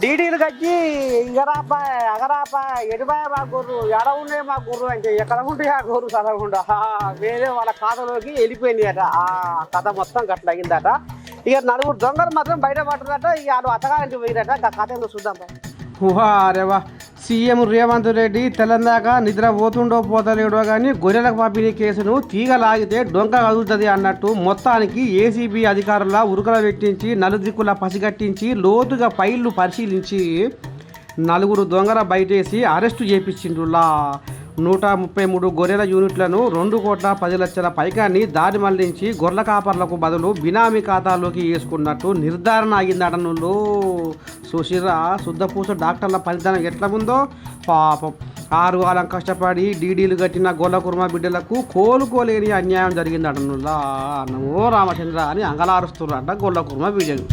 డీడీలు కచ్చి ఇగరాపా అగరాపా ఎడిపాయ మా గొర్రు ఎడ ఉండే మా గొర్రు అంటే ఎక్కడ ఉంటే ఆ గొర్రు చదవకుండా వేరే వాళ్ళ ఖాతాలోకి వెళ్ళిపోయింది అట. ఆ కథ మొత్తం గట్ల అయిందట. ఇక నలుగురు దొంగలు మాత్రం బయట పడ్డదట. ఇక వాళ్ళు అత్తగారింటికి పోయినట. ఆ కథ ఏందో చూద్దాం. వారేవా సీఎం రేవంత్ రెడ్డి తెలంగాణ నిద్ర పోతుండో పోతలేడో కానీ గొర్రెల పంపిణీ కేసును తీగలాగితే డొంక కదులుతుంది అన్నట్టు మొత్తానికి ఏసీబీ అధికారుల ఉరుకల పెట్టించి నలుదిక్కుల పసిగట్టించి లోతుగా ఫైళ్లు పరిశీలించి నలుగురు దొంగల బయటేసి అరెస్టు చేపించిండ్రులా. 133 గొర్రెల యూనిట్లను 2,10,00,000 పైకాన్ని దారి మళ్లించి గొర్రెల కాపర్లకు బదులు బినామీ ఖాతాలోకి వేసుకున్నట్టు నిర్ధారణ అయిందటనుల్లో. సుశీరా శుద్ధపూస డాక్టర్ల ఫలితం ఎట్లా ఉందో పాపం 6 కాలం కష్టపడి డీడీలు కట్టిన గొల్ల కుర్మ బిడ్డలకు కోలుకోలేని అన్యాయం జరిగిందటనుల్లా. నమో రామచంద్ర అని అంగలారుస్తున్నారంట గొల్ల కుర్మ బిడ్డలు.